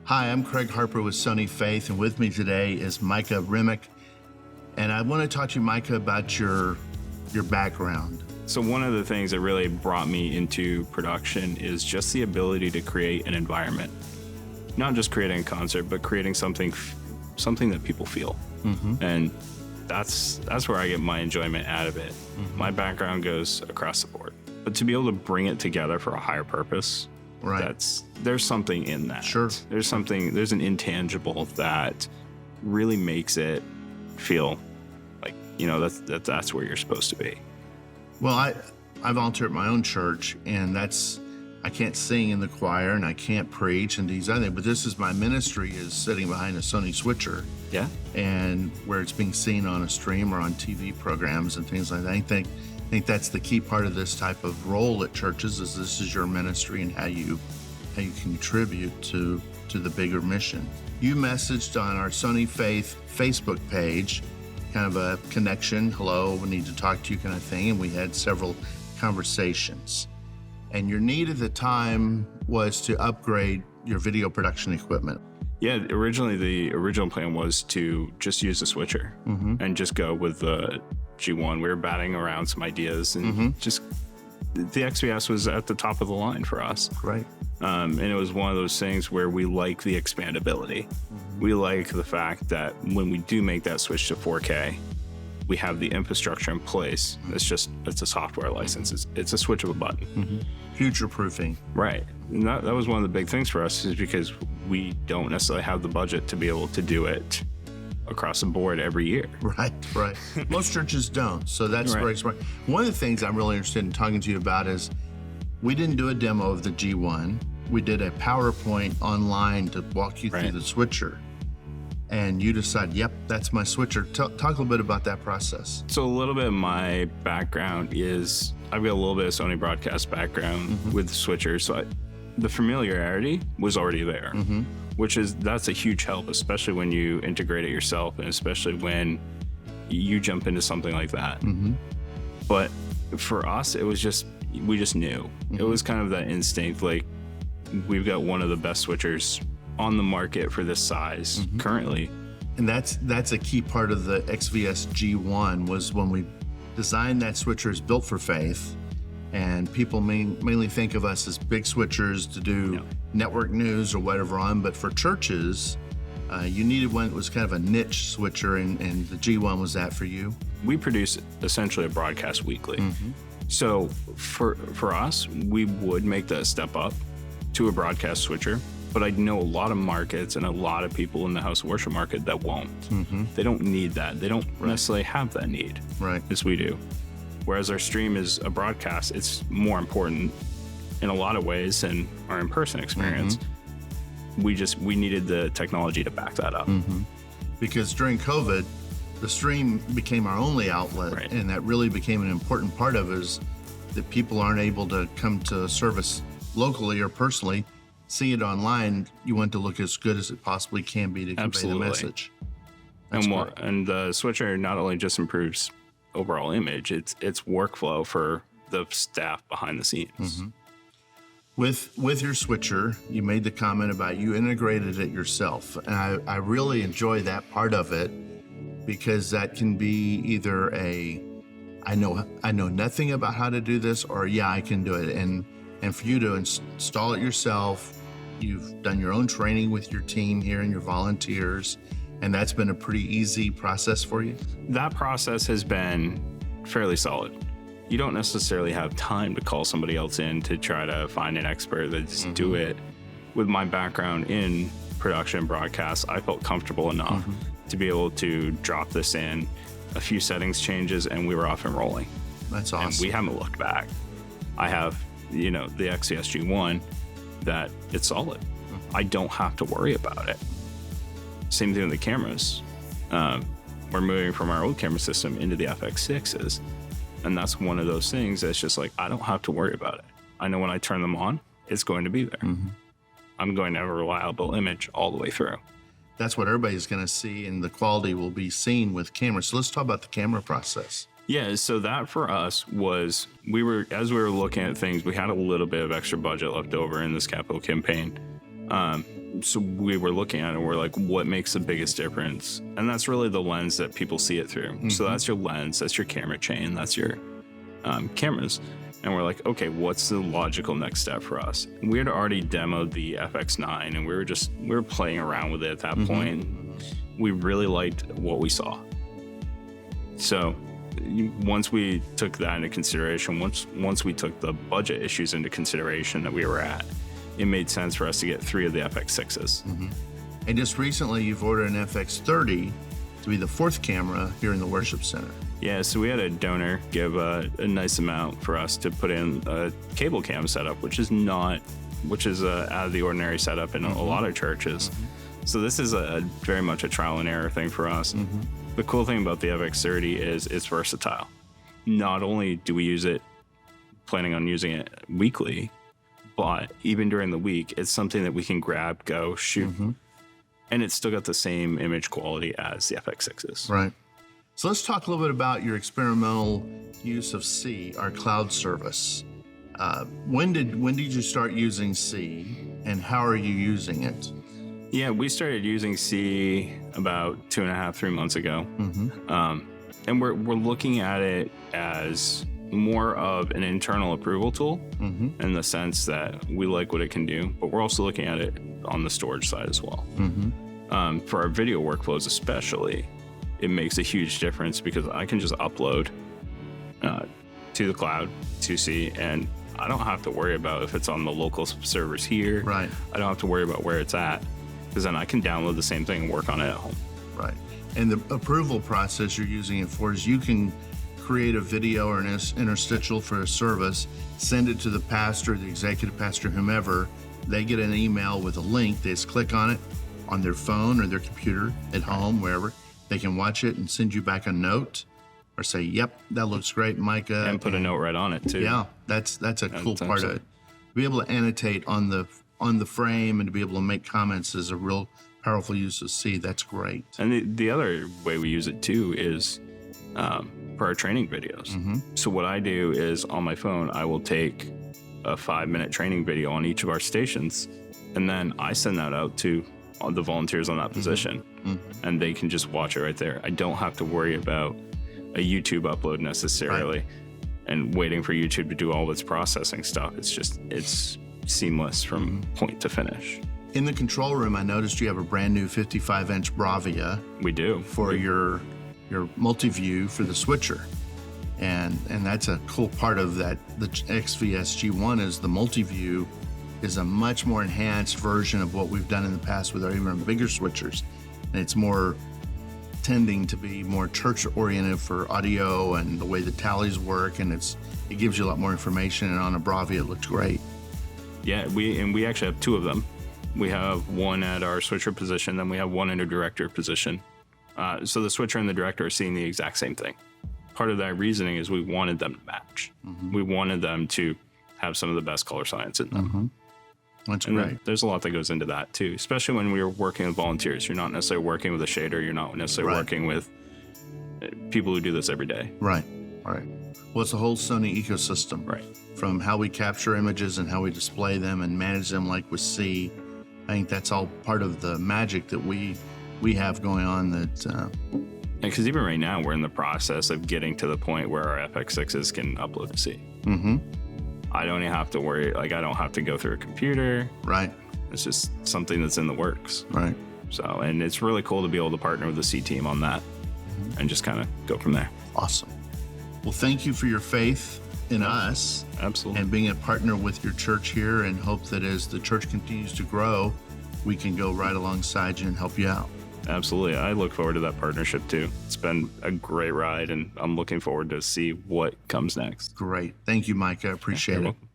Hi, I'm Craig Harper with Sony Faith, and with me today is Micah Roemmich. And I want to talk to you, Micah, about your background. So one of the things that really brought me into production is just the ability to create an environment. Not just creating a concert, but creating something that people feel. Mm-hmm. And that's where I get my enjoyment out of it. Mm-hmm. My background goes across the board. But to be able to bring it together for a higher purpose, right? There's something in that. Sure. There's an intangible that really makes it feel like, that's where you're supposed to be. Well, I volunteer at my own church, and I can't sing in the choir and I can't preach and these other things, but this is my ministry, is sitting behind a Sony Switcher. Yeah. And where it's being seen on a stream or on TV programs and things like that. I think that's the key part of this type of role at churches, is this is your ministry and how you contribute to the bigger mission. You messaged on our Sony Faith Facebook page, kind of a connection, hello, we need to talk to you kind of thing, and we had several conversations. And your need at the time was to upgrade your video production equipment. Yeah, originally the original plan was to just use the switcher and just go with the G1. We were batting around some ideas, and just the XVS was at the top of the line for us. Right. And it was one of those things where we like the expandability. We like the fact that when we do make that switch to 4K, we have the infrastructure in place. It's a software license. It's a switch of a button. Future-proofing. Right. And that was one of the big things for us, is because we don't necessarily have the budget to be able to do it across the board every year. Right. Most churches don't, so that's very smart. One of the things I'm really interested in talking to you about is, we didn't do a demo of the G1. We did a PowerPoint online to walk you through the switcher. And you decide, yep, that's my switcher. Talk a little bit about that process. So a little bit of my background is, I've got a little bit of Sony broadcast background with switchers. So the familiarity was already there, that's a huge help, especially when you integrate it yourself, and especially when you jump into something like that. But for us, it was we just knew. It was kind of that instinct, like, we've got one of the best switchers on the market for this size currently. And that's a key part of the XVS-G1, was when we designed that switcher is built for faith, and people mainly think of us as big switchers to do network news or whatever on, but for churches, you needed one that was kind of a niche switcher, and the G1 was that for you? We produce essentially a broadcast weekly. So for us, we would make that step up to a broadcast switcher, but I know a lot of markets and a lot of people in the house of worship market that won't. They don't need that. They don't necessarily have that need as we do. Whereas our stream is a broadcast, it's more important in a lot of ways than our in-person experience. We needed the technology to back that up. Because during COVID, the stream became our only outlet, and that really became an important part of it, is that people aren't able to come to service locally or personally. See it online, you want to look as good as it possibly can be to convey the message. And the switcher not only just improves overall image, it's workflow for the staff behind the scenes. With your switcher, you made the comment about you integrated it yourself, and I really enjoy that part of it, because that can be either I know nothing about how to do this, or I can do it, and for you to install it yourself. You've done your own training with your team here and your volunteers, and that's been a pretty easy process for you? That process has been fairly solid. You don't necessarily have time to call somebody else in to try to find an expert that's do it. With my background in production and broadcast, I felt comfortable enough to be able to drop this in, a few settings changes, and we were off and rolling. That's awesome. And we haven't looked back. I have, the XVS-G1, that it's solid. I don't have to worry about it. Same thing with the cameras. We're moving from our old camera system into the FX6s. And that's one of those things that's just like, I don't have to worry about it. I know when I turn them on, it's going to be there. I'm going to have a reliable image all the way through. That's what everybody's going to see, and the quality will be seen with cameras. So let's talk about the camera process. Yeah, so that for us was, as we were looking at things, we had a little bit of extra budget left over in this capital campaign. So we were looking at it, and we're like, what makes the biggest difference? And that's really the lens that people see it through. So that's your lens, that's your camera chain, that's your cameras. And we're like, okay, what's the logical next step for us? We had already demoed the FX9, and we were playing around with it at that point. We really liked what we saw. So once we took that into consideration, once we took the budget issues into consideration that we were at, it made sense for us to get 3 of the FX6s. And just recently, you've ordered an FX30 to be the 4th camera here in the worship center. Yeah, so we had a donor give a nice amount for us to put in a cable cam setup, which is out of the ordinary setup in a lot of churches. So this is very much a trial and error thing for us. The cool thing about the FX30 is it's versatile. Not only do we planning on using it weekly, but even during the week, it's something that we can grab, go, shoot, and it's still got the same image quality as the FX6s. Right. So let's talk a little bit about your experimental use of C, our cloud service. When did you start using C, and how are you using it? Yeah, we started using C about 2.5, 3 months ago. And we're looking at it as more of an internal approval tool in the sense that we like what it can do, but we're also looking at it on the storage side as well. For our video workflows especially, it makes a huge difference because I can just upload to the cloud to C, and I don't have to worry about if it's on the local servers here. Right. I don't have to worry about where it's at, because then I can download the same thing and work on it at home. Right. And the approval process you're using it for is you can create a video or an interstitial for a service, send it to the pastor, the executive pastor, whomever. They get an email with a link. They just click on it on their phone or their computer at home, wherever. They can watch it and send you back a note or say, yep, that looks great, Micah. And put a note right on it too. Yeah, that's a cool part of it. To be able to annotate on the frame and to be able to make comments is a real powerful use of C. That's great. And the other way we use it too is for our training videos. So what I do is on my phone, I will take a 5-minute training video on each of our stations, and then I send that out to all the volunteers on that position, and they can just watch it right there. I don't have to worry about a YouTube upload necessarily and waiting for YouTube to do all of its processing stuff. It's seamless from point to finish. In the control room, I noticed you have a brand new 55-inch BRAVIA. We do. For your multi-view for the switcher. And that's a cool part of that. The XVS-G1 is the multi-view is a much more enhanced version of what we've done in the past with our even bigger switchers. And it's more tending to be more church-oriented for audio and the way the tallies work, and it gives you a lot more information, and on a BRAVIA it looks great. Yeah, we actually have 2 of them. We have one at our switcher position, then we have one in a director position. So the switcher and the director are seeing the exact same thing. Part of that reasoning is we wanted them to match. We wanted them to have some of the best color science in them. That's great. There's a lot that goes into that too, especially when we were working with volunteers. You're not necessarily working with a shader. You're not necessarily working with people who do this every day. Right. All right. Well, it's the whole Sony ecosystem. Right. From how we capture images and how we display them and manage them like with C. I think that's all part of the magic that we have going on that... Because even right now, we're in the process of getting to the point where our FX6s can upload to C. I don't even have to worry, I don't have to go through a computer. Right. It's just something that's in the works. Right. So, and it's really cool to be able to partner with the C team on that and just kind of go from there. Awesome. Well, thank you for your faith in us. Absolutely. And being a partner with your church here, and hope that as the church continues to grow, we can go right alongside you and help you out. Absolutely. I look forward to that partnership too. It's been a great ride, and I'm looking forward to see what comes next. Great. Thank you, Micah. I appreciate it. Welcome.